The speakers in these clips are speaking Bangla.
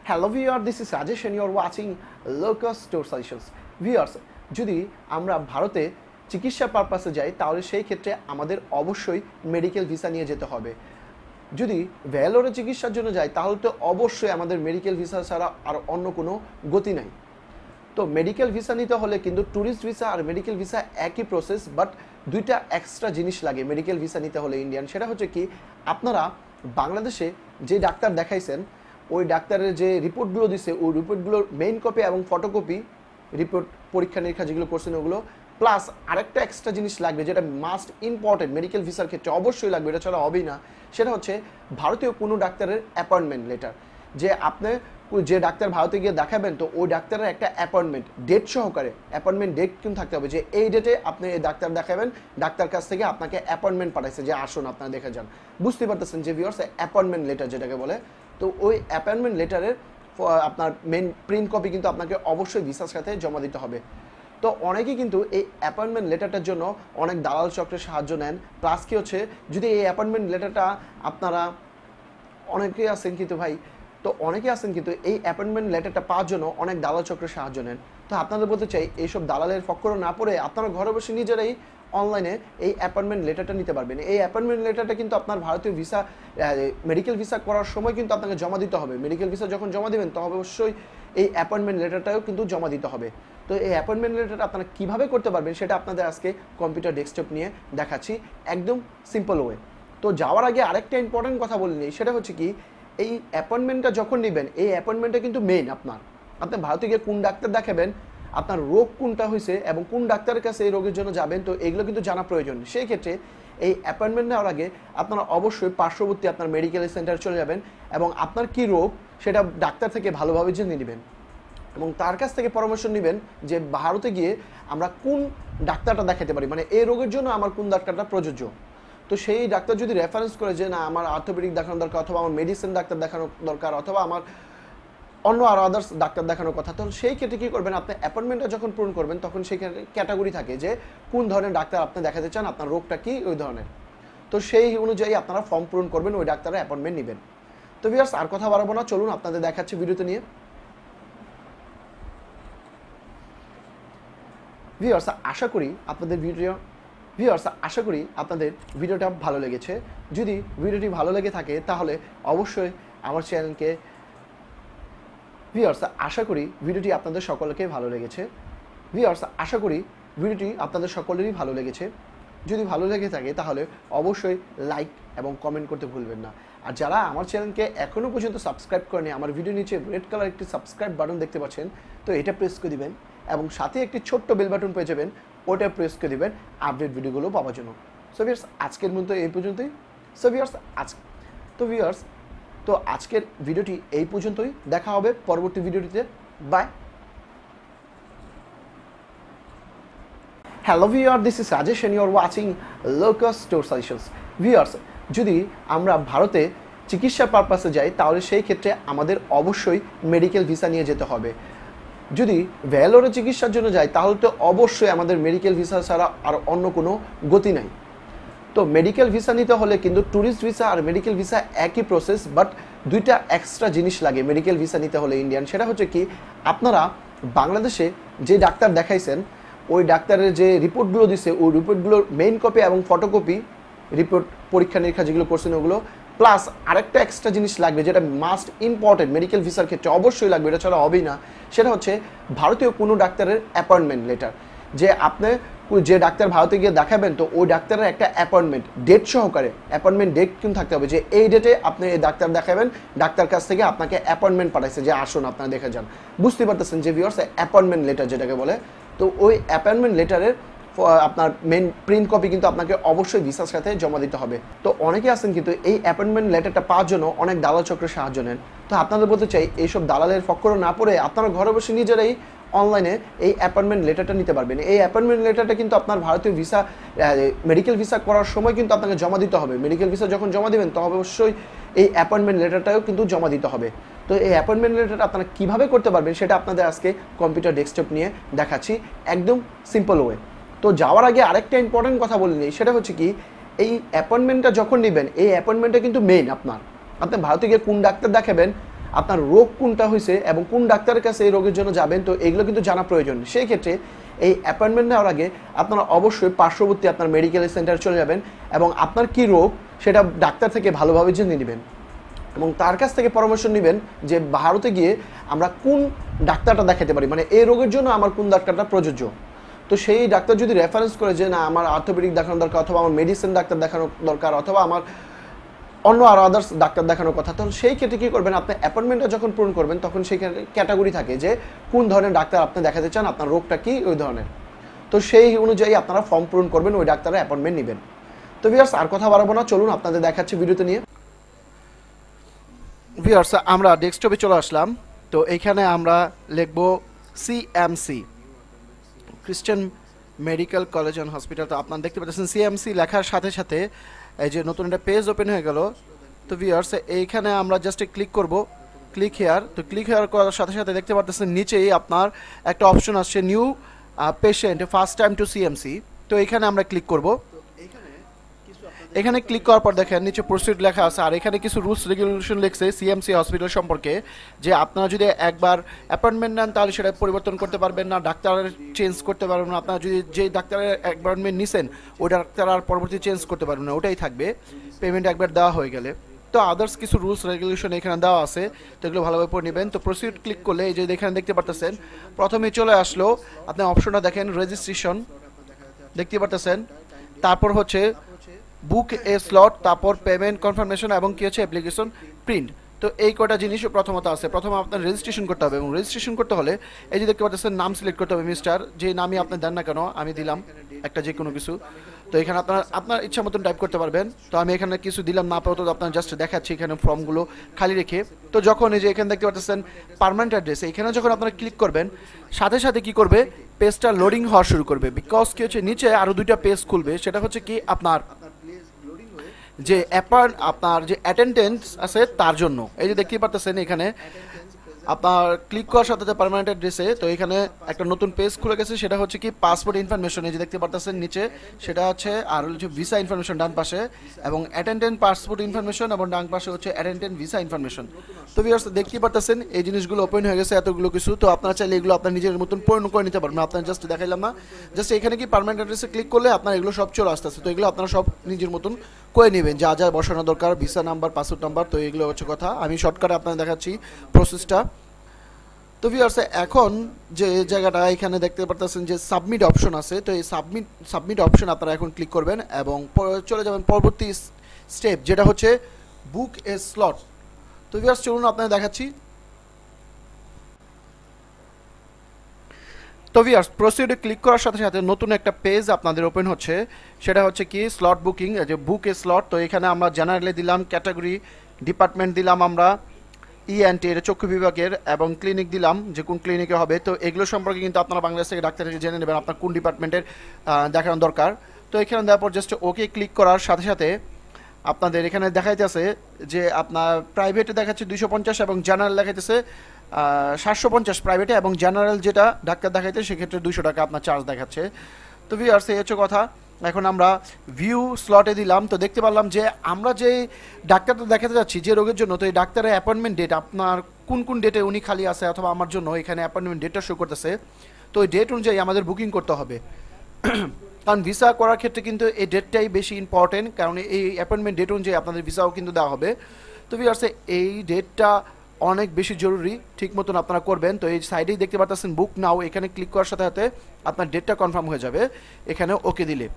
Hello viewer, this is Rajesh and you are watching Locus Tour Solutions. Viewers, যদি আমরা ভারতে চিকিৎসা পারপাসে যাই তাহলে সেই ক্ষেত্রে আমাদের অবশ্যই মেডিকেল ভিসা নিয়ে যেতে হবে। যদি ভ্যালোরে চিকিৎসার জন্য যাই তাহলে তো অবশ্যই আমাদের মেডিকেল ভিসা ছাড়া আর অন্য কোনো গতি নাই। তো মেডিকেল ভিসা নিতে হলে কিন্তু ট্যুরিস্ট ভিসা আর মেডিকেল ভিসা একই প্রসেস, বাট দুইটা এক্সট্রা জিনিস লাগে মেডিকেল ভিসা নিতে হলে ইন্ডিয়ান। সেটা হচ্ছে কি, আপনারা বাংলাদেশে যে ডাক্তার দেখাইছেন ওই ডাক্তারের যে রিপোর্টগুলো দিছে ওই রিপোর্টগুলোর মেইন কপি এবং ফটোকপি, রিপোর্ট পরীক্ষা নিরীক্ষা যেগুলো করছেন ওগুলো, প্লাস আরেকটা এক্সট্রা জিনিস লাগবে যেটা মাস্ট ইম্পর্টেন্ট মেডিকেল ভিসার ক্ষেত্রে অবশ্যই লাগবে, এটা ছাড়া হবেই না। সেটা হচ্ছে ভারতীয় কোনো ডাক্তারের অ্যাপয়েন্টমেন্ট লেটার। যে আপনি যে ডাক্তার ভারতে গিয়ে দেখাবেন তো ওই ডাক্তারের একটা অ্যাপয়েন্টমেন্ট ডেট সহকারে অ্যাপয়েন্টমেন্ট ডেট কিন্তু থাকতে হবে, যে এই ডেটে আপনি এই ডাক্তার দেখাবেন, ডাক্তার কাছ থেকে আপনাকে অ্যাপয়েন্টমেন্ট পাঠাইছে যে আসুন আপনারা দেখে যান। বুঝতে পারতেছেন যে ভিউয়ার্স, অ্যাপয়েন্টমেন্ট লেটার যেটাকে বলে। তো ওই অ্যাপয়েন্টমেন্ট লেটারের আপনার মেন প্রিন্ট কপি কিন্তু আপনাকে অবশ্যই ভিসার সাথে জমা দিতে হবে। তো অনেকেই কিন্তু এই অ্যাপয়েন্টমেন্ট লেটারটার জন্য অনেক দালাল চক্রের সাহায্য নেন। প্লাস কি হচ্ছে, যদি এই অ্যাপয়েন্টমেন্ট লেটারটা আপনারা অনেকেই আছেন কিন্তু এই অ্যাপয়েন্টমেন্ট লেটারটা পাওয়ার জন্য অনেক দালাল চক্রের সাহায্য নেন। তো আপনাদের বলতে চাই, এইসব দালালের ফক্করে না পড়ে আপনারা ঘরে বসে নিজেরাই অনলাইনে এই অ্যাপয়েন্টমেন্ট লেটারটা নিতে পারবেন। এই অ্যাপয়েন্টমেন্ট লেটারটা কিন্তু আপনার ভারতীয় ভিসা মেডিকেল ভিসা করার সময় কিন্তু আপনাকে জমা দিতে হবে। মেডিকেল ভিসা যখন জমা দেবেন তখন অবশ্যই এই অ্যাপয়েন্টমেন্ট লেটারটাও কিন্তু জমা দিতে হবে। তো এই অ্যাপয়েন্টমেন্ট লেটারটা আপনারা কীভাবে করতে পারবেন সেটা আপনাদের আজকে কম্পিউটার ডেস্কটপ নিয়ে দেখাচ্ছি, একদম সিম্পল ওয়ে। তো যাওয়ার আগে আরেকটা ইম্পর্টেন্ট কথা বলে নিই, সেটা হচ্ছে কি, এই অ্যাপয়েন্টমেন্টটা যখন নেবেন এই অ্যাপয়েন্টমেন্টটা কিন্তু মেইন। আপনি ভারতে গিয়ে কোন ডাক্তার দেখাবেন, আপনার রোগ কোনটা হয়েছে এবং কোন ডাক্তারের কাছে এই রোগের জন্য যাবেন, তো এগুলো কিন্তু জানা প্রয়োজন। সেই ক্ষেত্রে এই অ্যাপয়েন্টমেন্ট নেওয়ার আগে আপনারা অবশ্যই পার্শ্ববর্তী আপনার মেডিকেল সেন্টারে চলে যাবেন এবং আপনার কি রোগ সেটা ডাক্তার থেকে ভালোভাবে জেনে নেবেন এবং তার কাছ থেকে পরামর্শ নেবেন যে ভারতে গিয়ে আমরা কোন ডাক্তারটা দেখাতে পারি, মানে এই রোগের জন্য আমার কোন ডাক্তারটা প্রযোজ্য। তো সেই ডাক্তার যদি রেফারেন্স করে যে না আমার অর্থোপেডিক দেখানো দরকার, অথবা আমার মেডিসিন ডাক্তার দেখানো দরকার, অথবা আমার অন্য আরও আদার্স ডাক্তার দেখানোর কথা, তো সেই ক্ষেত্রে কী করবেন, আপনি অ্যাপয়েন্টমেন্টটা যখন পূরণ করবেন তখন সেখানে ক্যাটাগরি থাকে যে কোন ধরনের ডাক্তার আপনি দেখাতে চান, আপনার রোগটা কী ওই ধরনের। তো সেই অনুযায়ী আপনারা ফর্ম পূরণ করবেন, ওই ডাক্তারের অ্যাপয়েন্টমেন্ট নেবেন। তো ভিউয়ার্স, আর কথা বাড়াবো না, চলুন আপনাদের দেখাচ্ছি ভিডিওতে নিয়ে। ভিউয়ার্স, আশা করি আপনাদের ভিডিওটা ভালো লেগেছে। যদি ভিডিওটি ভালো লেগে থাকে তাহলে অবশ্যই আমার চ্যানেলকে আশা করি ভিডিওটি আপনাদের সকলেরই ভালো লেগেছে। যদি ভালো লেগে থাকে তাহলে অবশ্যই লাইক এবং কমেন্ট করতে ভুলবেন না। আর যারা আমার চ্যানেলকে এখনও পর্যন্ত সাবস্ক্রাইব করেনি, আমার ভিডিও নিচে রেড কালার একটি সাবস্ক্রাইব বাটন দেখতে পাচ্ছেন, তো এটা প্রেস করে দিবেন এবং সাথে একটি ছোট্ট বেল বাটন পেয়ে যাবেন, ওটা প্রেস করে দিবেন আপডেট ভিডিওগুলো পাওয়ার জন্য। সো ভিউয়ার্স, আজকের মতো এই পর্যন্তই। তো আজকের ভিডিওটি এই পর্যন্তই, দেখা হবে পরবর্তী ভিডিওটিতে। Bye. Hello viewer, this is Rajesh and you are watching Locus Tour Solutions. Viewers, যদি আমরা ভারতে চিকিৎসা পারপাসে যাই তাহলে সেই ক্ষেত্রে আমাদের অবশ্যই মেডিকেল ভিসা নিয়ে যেতে হবে। যদি ভ্যালোরে চিকিৎসার জন্য যাই তাহলে তো অবশ্যই আমাদের মেডিকেল ভিসা ছাড়া আর অন্য কোনো গতি নাই। তো মেডিকেল ভিসা নিতে হলে কিন্তু ট্যুরিস্ট ভিসা আর মেডিকেল ভিসা একই প্রসেস, বাট দুইটা এক্সট্রা জিনিস লাগে মেডিকেল ভিসা নিতে হলে ইন্ডিয়ান। সেটা হচ্ছে কি, আপনারা বাংলাদেশে যে ডাক্তার দেখাইছেন ওই ডাক্তারের যে রিপোর্টগুলো দিছে ওই রিপোর্টগুলোর মেইন কপি এবং ফটোকপি, রিপোর্ট পরীক্ষা নিরীক্ষা যেগুলো করছেন ওগুলো, প্লাস আরেকটা এক্সট্রা জিনিস লাগবে যেটা মাস্ট ইম্পর্টেন্ট মেডিকেল ভিসার ক্ষেত্রে অবশ্যই লাগবে, এটা ছাড়া হবেই না। সেটা হচ্ছে ভারতীয় কোনো ডাক্তারের অ্যাপয়েন্টমেন্ট লেটার। যে আপনি যে ডাক্তার ভারতে গিয়ে দেখাবেন তো ওই ডাক্তারের একটা অ্যাপয়েন্টমেন্ট ডেট সহকারে অ্যাপয়েন্টমেন্ট ডেট কিন্তু থাকতে হবে, যে এই ডেটে আপনি এই ডাক্তার দেখাবেন, ডাক্তার কাছ থেকে আপনাকে অ্যাপয়েন্টমেন্ট পাঠাইছে যে আসুন আপনারা দেখে যান। বুঝতে পারতেছেন যে ভিউয়ার্স, অ্যাপয়েন্টমেন্ট লেটার যেটাকে বলে। তো ওই অ্যাপয়েন্টমেন্ট লেটারের আপনার মেন প্রিন্ট কপি কিন্তু আপনাকে অবশ্যই ভিসার সাথে জমা দিতে হবে। তো অনেকে আছেন কিন্তু এই অ্যাপয়েন্টমেন্ট লেটারটা পাওয়ার জন্য অনেক দালাল চক্রের সাহায্য নেন। তো আপনাদের বলতে চাই, এইসব দালালের ফক্করে না পড়ে আপনারা ঘরে বসে নিজেরাই অনলাইনে এই অ্যাপয়েন্টমেন্ট লেটারটা নিতে পারবেন। এই অ্যাপয়েন্টমেন্ট লেটারটা কিন্তু আপনার ভারতীয় ভিসা মেডিকেল ভিসা করার সময় কিন্তু আপনাকে জমা দিতে হবে। মেডিকেল ভিসা যখন জমা দেবেন তখন অবশ্যই এই অ্যাপয়েন্টমেন্ট লেটারটাও কিন্তু জমা দিতে হবে। তো এই অ্যাপয়েন্টমেন্ট লেটারটা আপনারা কীভাবে করতে পারবেন সেটা আপনাদের আজকে কম্পিউটার ডেস্কটপ নিয়ে দেখাচ্ছি, একদম সিম্পল ওয়ে। তো যাওয়ার আগে আরেকটা ইম্পর্টেন্ট কথা বলে নিই, সেটা হচ্ছে কি, এই অ্যাপয়েন্টমেন্টটা যখন নেবেন এই অ্যাপয়েন্টমেন্টটা কিন্তু মেইন। আপনি ভারতে গিয়ে কোন ডাক্তার দেখাবেন আপনার রোগ কোনটা হয়েছে এবং কোন ডাক্তারের কাছে এই রোগের জন্য যাবেন, তো এগুলো কিন্তু জানা প্রয়োজন। সেই ক্ষেত্রে এই অ্যাপয়েন্টমেন্ট নেওয়ার আগে আপনারা অবশ্যই পার্শ্ববর্তী আপনার মেডিকেল সেন্টারে চলে যাবেন এবং আপনার কি রোগ সেটা ডাক্তার থেকে ভালোভাবে জেনে নেবেন এবং তার কাছ থেকে পরামর্শ নেবেন যে ভারতে গিয়ে আমরা কোন ডাক্তারটা দেখাতে পারি, মানে এই রোগের জন্য আমার কোন ডাক্তারটা প্রযোজ্য। তো সেই ডাক্তার যদি রেফারেন্স করে যে না আমার অর্থোপেডিক দেখানো দরকার, অথবা আমার মেডিসিন ডাক্তার দেখানো দরকার, অথবা আমার অন্য আরও আদার্স ডাক্তার দেখানোর কথা, তখন সেই ক্ষেত্রে কী করবেন, আপনি অ্যাপয়েন্টমেন্টটা যখন পূরণ করবেন তখন সেইখানে ক্যাটাগরি থাকে যে কোন ধরনের ডাক্তার আপনি দেখাতে চান, আপনার রোগটা কী ওই ধরনের। তো সেই অনুযায়ী আপনারা ফর্ম পূরণ করবেন, ওই ডাক্তারের অ্যাপয়েন্টমেন্ট নেবেন। তো ভিউয়ার্স আর কথা বাড়াবো না, চলুন আপনাদের দেখাচ্ছি ভিডিওতে নিয়ে। ভিউয়ার্স আমরা ডেস্কটপে চলে আসলাম। তো এইখানে আমরা লিখব সিএমসি, খ্রিস্টান মেডিকেল কলেজ অ্যান্ড হসপিটাল। তো আপনারা দেখতে পাচ্ছেন সিএমসি লেখার সাথে সাথে এই যে নতুন একটা পেজ ওপেন হয়ে গেল। তো ভিউয়ার্স এইখানে আমরা জাস্ট ক্লিক করব, ক্লিক হেয়ার। তো ক্লিক হেয়ার করার সাথে সাথে দেখতে পাচ্ছেন নিচেই আপনার একটা অপশন আসছে new patient first time to CMC. তো এখানে আমরা ক্লিক করব। এখানে ক্লিক করার পর দেখেন নিচে প্রসিড লেখা আছে, আর এখানে কিছু রুলস রেগুলেশন লিখছে সিএমসি হসপিটাল সম্পর্কে, যে আপনারা যদি একবার অ্যাপয়েন্টমেন্ট নেন তাহলে সেটা পরিবর্তন করতে পারবেন না, ডাক্তারের চেঞ্জ করতে পারবেন না। আপনারা যদি যে ডাক্তারের অ্যাপয়েন্টমেন্ট নিছেন ওই ডাক্তার আর পরবর্তী চেঞ্জ করতে পারবেন না, ওটাই থাকবে পেমেন্ট একবার দেওয়া হয়ে গেলে। তো আদার্স কিছু রুলস রেগুলেশন এখানে দেওয়া আছে, তো এগুলো ভালোভাবে পড়ে নেবেন। তো প্রসিড ক্লিক করলে এই যে এখানে দেখতে পারতেছেন প্রথমে চলে আসলো আপনি অপশনটা দেখেন রেজিস্ট্রেশন দেখতে পারতেছেন, তারপর হচ্ছে বুক এ স্লট, তারপর পেমেন্ট কনফার্মেশন এবং কি হচ্ছে অ্যাপ্লিকেশন প্রিন্ট। তো এই কটা জিনিস প্রথমত আছে। প্রথমে আপনার রেজিস্ট্রেশন করতে হবে এবং রেজিস্ট্রেশন করতে হলে এই যে দেখতে পাচ্ছেন নাম সিলেক্ট করতে হবে মিস্টার, যে নামই আপনি দেন না কেন, আমি দিলাম একটা যে কোনো কিছু। তো এখানে আপনার ইচ্ছা মতন টাইপ করতে পারবেন। তো আমি এখানে কিছু দিলাম না, আপাতত আপনার জাস্ট দেখাচ্ছি এখানে ফর্মগুলো খালি রেখে। তো যখন এই যে এখানে দেখতে পাচ্ছেন পার্মানেন্ট অ্যাড্রেস, এখানে যখন আপনারা ক্লিক করবেন সাথে সাথে কি করবে, পেজটা লোডিং হওয়া শুরু করবে। বিকজ কি হচ্ছে নিচে আরও দুইটা পেজ খুলবে, সেটা হচ্ছে কি আপনার যে আপনার যে অ্যাটেন্ডেন্স আছে তার জন্য। এই যে দেখতেই পারতেছেন এখানে আপনার ক্লিক করার সাথে পার্মানেন্ট অ্যাড্রেসে, তো এখানে একটা নতুন পেজ খুলে গেছে, সেটা হচ্ছে কি পাসপোর্ট ইনফরমেশন, এই যে দেখতে পারতেছেন নিচে সেটা হচ্ছে, আর হচ্ছে ভিসা ইনফরমেশন ডান পাশে, এবং অ্যাটেন্ডেন্ট পাসপোর্ট ইনফরমেশন এবং ডান পাশে হচ্ছে অ্যাটেন্ডেন্ট ভিসা ইনফরমেশন। তো ভিউয়ার্স দেখতেই পারতেছেন এই জিনিসগুলো ওপেন হয়ে গেছে এতগুলো কিছু। তো আপনারা চাইলে এগুলো আপনার নিজের মতন পূর্ণ করে নিতে পারবেন, আপনার জাস্ট দেখাইলাম না, জাস্ট এখানে কি পার্মানেন্ট অ্যাড্রেসে ক্লিক করলে আপনার এগুলো সব চলে আসতেছে। তো এগুলো আপনারা সব নিজের মতন করে নেবেন, যা যা বসানো দরকার, ভিসা নাম্বার, পাসপোর্ট নাম্বার। তো এগুলো হচ্ছে কথা, আমি শর্টকাটে আপনাদের দেখাচ্ছি প্রসেসটা। তো ভিউয়ার্স এখন যে জায়গাটা এখানে দেখতে পারতেছেন যে সাবমিট অপশন আছে, তো এই সাবমিট অপশন আপনারা এখন ক্লিক করবেন এবং চলে যাবেন পরবর্তী স্টেপ, যেটা হচ্ছে বুক এ স্লট। তো ভিউয়ার্স চলুন আপনাদের দেখাচ্ছি। তো ভিউয়ার্স প্রসিডে ক্লিক করার সাথে সাথে নতুন একটা পেজ আপনাদের ওপেন হচ্ছে, সেটা হচ্ছে কি স্লট বুকিং, যে বুক এ স্লট। তো এখানে আমরা জেনারেলে দিলাম, ক্যাটাগরি ডিপার্টমেন্ট দিলাম আমরা ইএনটি এর চক্ষু বিভাগের, এবং ক্লিনিক দিলাম যে কোন ক্লিনিকে হবে। তো এগুলো সম্পর্কে কিন্তু আপনারা বাংলাদেশ থেকে ডাক্তার থেকে জেনে নেবেন আপনার কোন ডিপার্টমেন্টের দেখানো দরকার। তো এখানে দেওয়ার পর জাস্ট ওকে ক্লিক করার সাথে সাথে আপনাদের এখানে দেখাইতেছে যে আপনার প্রাইভেটে দেখাচ্ছে 250 এবং জেনারেল দেখাইতেছে 750 প্রাইভেটে, এবং জেনারেল যেটা ডাক্তার দেখাইতে সেক্ষেত্রে 200 টাকা আপনার চার্জ দেখাচ্ছে। তো ভিউয়ার্স এই হচ্ছে কথা। এখন আমরা ভিউ স্লটে দিলাম, তো দেখতে পারলাম যে আমরা যে ডাক্তারটা দেখাতে যাচ্ছি যে রোগের জন্য, তো এই ডাক্তারের অ্যাপয়েন্টমেন্ট ডেট আপনার কোন কোন ডেটে উনি খালি আছে অথবা আমার জন্য এখানে অ্যাপয়েন্টমেন্ট ডেটটা শো করতেছে। তো ওই ডেট অনুযায়ী আমাদের বুকিং করতে হবে, কারণ ভিসা করার ক্ষেত্রে কিন্তু এই ডেটটাই বেশি ইম্পর্টেন্ট, কারণ এই অ্যাপয়েন্টমেন্ট ডেট অনুযায়ী আপনাদের ভিসাও কিন্তু দেওয়া হবে। তো ভিউয়ার্স এই ডেটটা অনেক বেশি জরুরি, ঠিক মতন আপনারা করবেন। তো এই সাইডেই দেখতে পাচ্ছেন বুক নাও, এখানে ক্লিক করার সাথে সাথে আপনার ডেটটা কনফার্ম হয়ে যাবে এখানে ওকে দিলে।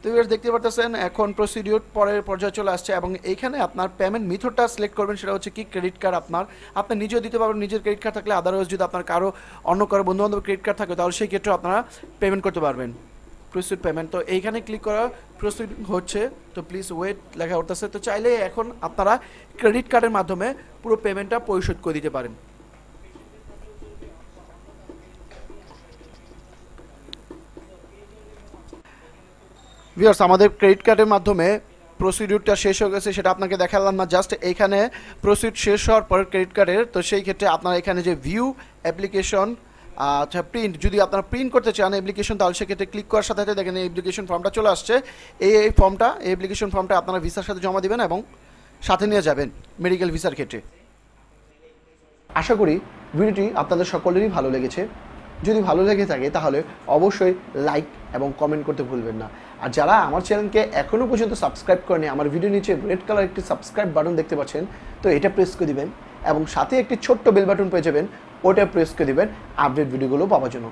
তো ভিউয়ার্স দেখতে পাচ্ছেন এখন প্রসিডিউর পরের পর্যায়ে চলে আসছে, এবং এইখানে আপনার পেমেন্ট মেথডটা সিলেক্ট করবেন, সেটা হচ্ছে কি ক্রেডিট কার্ড। আপনি নিজেও দিতে পারবেন নিজের ক্রেডিট কার্ড থাকলে, আদারওয়াইজ যদি আপনার অন্য কারো বন্ধুবান্ধব ক্রেডিট কার্ড থাকে তাহলে সেই ক্ষেত্রে আপনারা পেমেন্ট করতে পারবেন প্রসিড পেমেন্ট। তো এইখানে ক্লিক করা প্রসিড হচ্ছে, তো প্লিজ ওয়েট লেখা উঠতেছে। তো চাইলে এখন আপনারা ক্রেডিট কার্ডের মাধ্যমে পুরো পেমেন্টটা পরিশোধ করে দিতে পারেন। ভিউয়ার্স আমাদের ক্রেডিট কার্ডের মাধ্যমে প্রসিডিউরটা শেষ হয়ে গেছে, সেটা আপনাকে দেখালাম না, জাস্ট এইখানে প্রসিড শেষ হওয়ার পর ক্রেডিট কার্ডের, তো সেই ক্ষেত্রে আপনারা এখানে যে ভিউ অ্যাপ্লিকেশন আচ্ছা প্রিন্ট, যদি আপনারা প্রিন্ট করতে চান অ্যাপ্লিকেশন তাহলে সেক্ষেত্রে ক্লিক করার সাথে সাথে দেখেন এই অ্যাপ্লিকেশন ফর্মটা চলে আসছে। এই অ্যাপ্লিকেশন ফর্মটা আপনারা ভিসার সাথে জমা দেবেন এবং সাথে নিয়ে যাবেন মেডিকেল ভিসার ক্ষেত্রে। আশা করি ভিডিওটি আপনাদের সকলেরই ভালো লেগেছে। যদি ভালো লেগে থাকে তাহলে অবশ্যই লাইক এবং কমেন্ট করতে ভুলবেন না। আর যারা আমার চ্যানেলকে এখনও পর্যন্ত সাবস্ক্রাইব করেনি, আমার ভিডিও নিচে রেড কালার একটি সাবস্ক্রাইব বাটন দেখতে পাচ্ছেন, তো এটা প্রেস করে দিবেন এবং সাথে একটি ছোট্ট বেল বাটন পেয়ে যাবেন, ওটা প্রেস করে দিবেন আপডেট ভিডিওগুলো পাওয়ার জন্য।